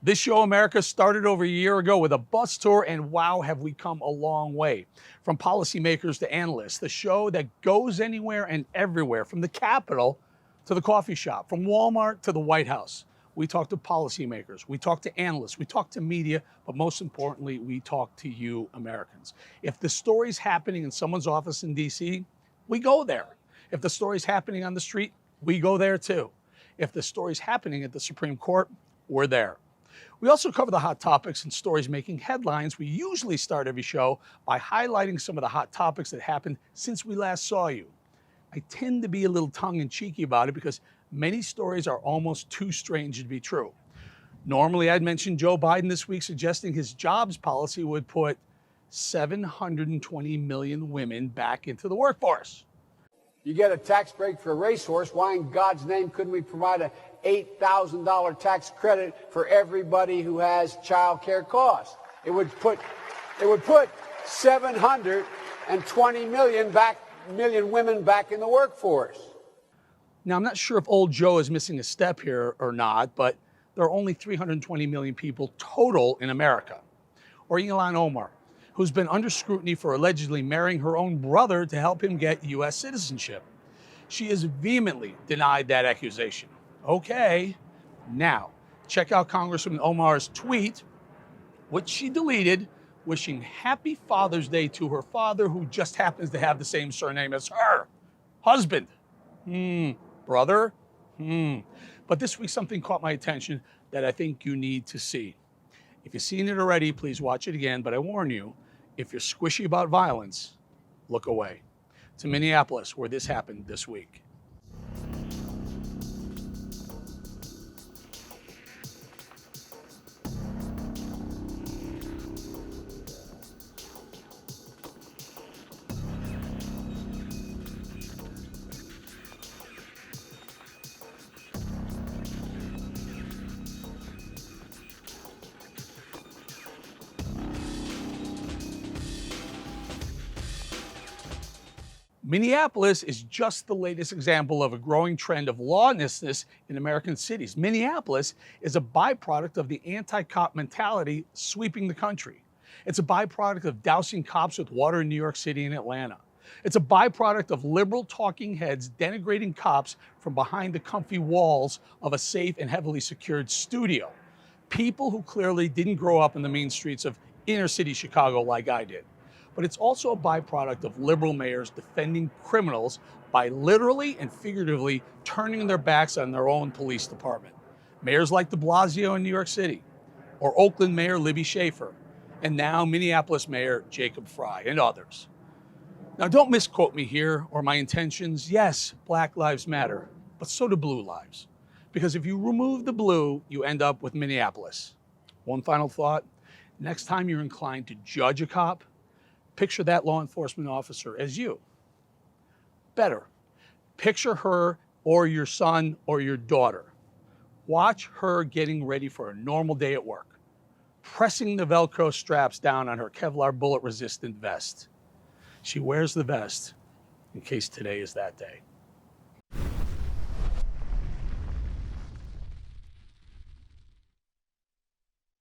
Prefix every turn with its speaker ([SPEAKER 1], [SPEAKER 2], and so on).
[SPEAKER 1] This show, America, started over a year ago with a bus tour, and wow, have we come a long way. From policymakers to analysts, the show that goes anywhere and everywhere, from the Capitol to the coffee shop, from Walmart to the White House. We talk to policymakers, we talk to analysts, we talk to media, but most importantly, we talk to you, Americans. If the story's happening in someone's office in DC, we go there. If the story's happening on the street, we go there too. If the story's happening at the Supreme Court, we're there. We also cover the hot topics and stories making headlines. We usually start every show by highlighting some of the hot topics that happened since we last saw you. I tend to be a little tongue-in-cheeky about it because many stories are almost too strange to be true. Normally, I'd mention Joe Biden this week suggesting his jobs policy would put 720 million women back into the workforce.
[SPEAKER 2] You get a tax break for a racehorse. Why in God's name couldn't we provide a $8,000 tax credit for everybody who has child care costs? It would put 720 million women back in the workforce.
[SPEAKER 1] Now, I'm not sure if old Joe is missing a step here or not, but there are only 320 million people total in America. Or Ilhan Omar, who's been under scrutiny for allegedly marrying her own brother to help him get U.S. citizenship. She has vehemently denied that accusation. Okay, now check out Congresswoman Omar's tweet, which she deleted, wishing Happy Father's Day to her father, who just happens to have the same surname as her husband. Brother? But this week something caught my attention that I think you need to see. If you've seen it already, please watch it again, but I warn you, if you're squishy about violence, look away. To Minneapolis, where this happened this week. Minneapolis is just the latest example of a growing trend of lawlessness in American cities. Minneapolis is a byproduct of the anti-cop mentality sweeping the country. It's a byproduct of dousing cops with water in New York City and Atlanta. It's a byproduct of liberal talking heads denigrating cops from behind the comfy walls of a safe and heavily secured studio. People who clearly didn't grow up in the mean streets of inner city Chicago like I did. But it's also a byproduct of liberal mayors defending criminals by literally and figuratively turning their backs on their own police department. Mayors like de Blasio in New York City, or Oakland Mayor Libby Schaefer, and now Minneapolis Mayor Jacob Frey, and others. Now, don't misquote me here or my intentions. Yes, Black lives matter, but so do blue lives. Because if you remove the blue, you end up with Minneapolis. One final thought. Next time you're inclined to judge a cop, picture that law enforcement officer as you. Better, picture her or your son or your daughter. Watch her getting ready for a normal day at work, pressing the Velcro straps down on her Kevlar bullet-resistant vest. She wears the vest in case today is that day.